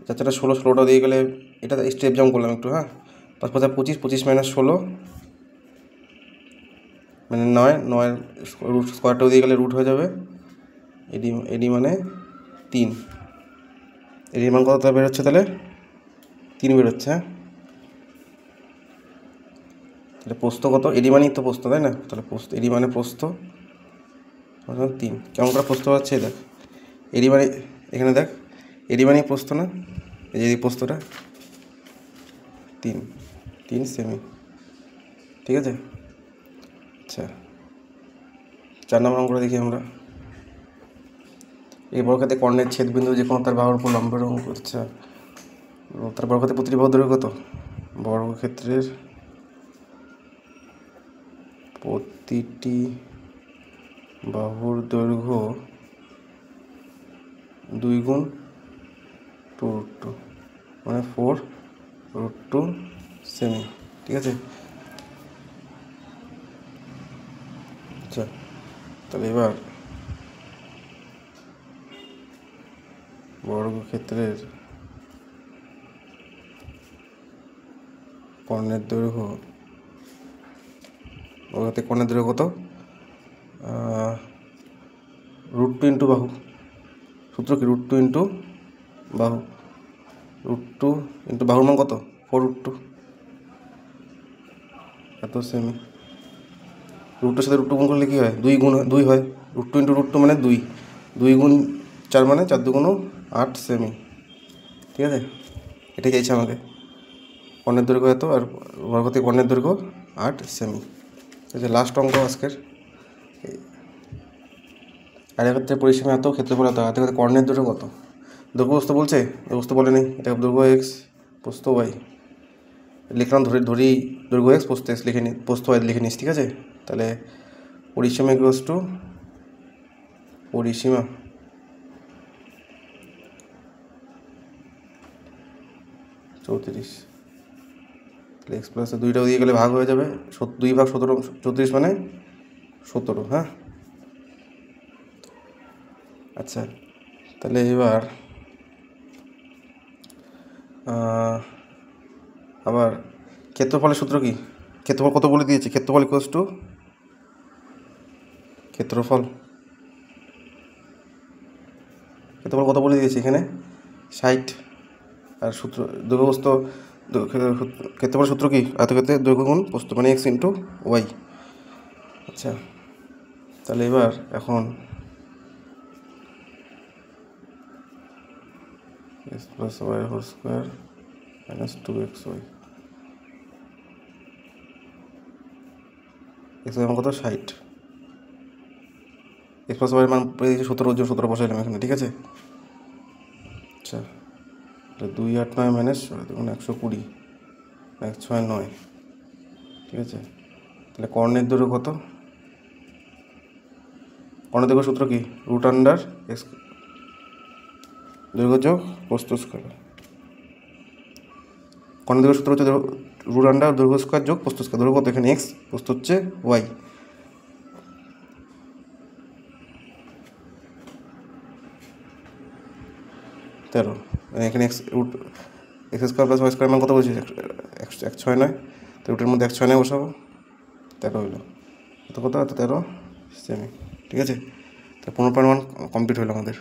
4 16, 16টা দিয়ে গেলে এটা স্টেপ জাম্প করলাম একটু, হ্যাঁ। 5 5 25, 25 - 16 মানে 9, 9 রুট স্কোয়ারটাও দিয়ে গেলে রুট হয়ে যাবে। এডি মানে 3, এডির মান কত বেরোচ্ছে তাহলে? 3 বেরোচ্ছে, হ্যাঁ। তাহলে প্রস্থ কত? এডি মানেই তো প্রস্থ, তাই না? তাহলে প্রস্থ, এডি মানে প্রস্থ 3। কেমন করে প্রস্থ পাচ্ছে দেখ, এডি মানে এখানে দেখ, এডি মানেই প্রস্থ না, এই যে প্রস্থটা 3, 3 সেমি, ঠিক আছে। আচ্ছা 4 নম্বর অঙ্কটা দেখি আমরা। এই বর্গক্ষেত্রে কর্ণের ছেদবিন্দু যে কোনো তার বাহুর উপর লম্বের অঙ্ক। আচ্ছা তার বর্গক্ষেত্রে প্রতিটি বাহুর দৈর্ঘ্য কত? বর্গক্ষেত্রের প্রতিটি বাহুর দৈর্ঘ্য 2 গুণ 2√2 মানে 4√2 সেমি, ঠিক আছে। আচ্ছা তাহলে এবার বর্গক্ষেত্রের কর্ণের দৈর্ঘ্য, বর্গক্ষেত্রের কর্ণের দৈর্ঘ্য কত? √2 ইন্টু বাহু। সূত্র কি? √2 ইন্টু বাহু। √2 ইন্টু বাহুর মান কত? 4√2 এত সেমি। √2 সাথে √2 গুণ করলে কী হয়? 2 হয়। √2 ইন্টু √2 মানে 2, 2 গুণ 4 মানে 4 2 গুণ 8 সেমি, ঠিক আছে। এটা চাইছে আমাকে, কর্ণের দৈর্ঘ্য এত আর বর্গক্ষেত্রের কর্ণের দৈর্ঘ্য 8 সেমি। ঠিক আছে, লাস্ট অঙ্ক আজকের। আয়তক্ষেত্রের পরিসীমা এত, ক্ষেত্রফল এত, আয়তক্ষেত্রের কর্ণের দৈর্ঘ্য কত? দৈর্ঘ্য বস্তু বলছে, বস্তু বলে নেই, এটা দৈর্ঘ্য এক্স, প্রস্থ ওয়াই লিখলাম, ধরি দৈর্ঘ্য এক্স, প্রস্থ এক্স লিখে নি, প্রস্থ ওয়াই লিখে নিস, ঠিক আছে। তাহলে পরিসীমা ইকুয়ালস টু পরিসীমা চৌত্রিশ, তাহলে এক্স প্লাস 2টা দিয়ে গেলে ভাগ হয়ে যাবে, 2 ভাগ 17, 34 মানে 17, হ্যাঁ। আচ্ছা তাহলে এবার আবার ক্ষেত্রফলের সূত্র কি? ক্ষেত্রফল কত বলে দিয়েছে? ক্ষেত্রফল ইকুয়ালস টু ক্ষেত্রফল কত বলে দিয়েছে এখানে? 60। আর সূত্র দৈর্ঘ্য প্রস্থ, ক্ষেত্রফলের সূত্র কি? আয়তক্ষেত্রের দৈর্ঘ্য গুণ প্রস্থ মানে এক্স ইন্টু ওয়াই। আচ্ছা তাহলে এবার এখন X plus Y whole square minus 2xy, X মান কত? 60। এক্স প্লাস ওয়াই মান পেয়ে দিয়েছি 17, 17 বসাইলাম এখানে, ঠিক আছে। আচ্ছা 2 8 9 মাইনাস 120, 1 6 9, ঠিক আছে। তাহলে কর্ণের দৈর্ঘ্য কত? কর্ণের দৈর্ঘ্য সূত্র কি? √(x) দৈর্ঘ্য যোগ প্রস্থ স্কোয়ার। কর্ণের দৈর্ঘ্য সূত্র হচ্ছে দৈর্ঘ্য স্কোয়ার যোগ প্রস্থ স্কোয়ার। দৈর্ঘ্য কত এখানে? এক্স, প্রস্থ হচ্ছে ওয়াই। তেরো, এখানে X square plus Y square মান কত বলছি? 1 6 9, তো রুটের মধ্যে 1 6 9 বসাবো, 13 হইলো। কত 13 সেমি, ঠিক আছে। তো 15.1 কমপ্লিট হলো আমাদের।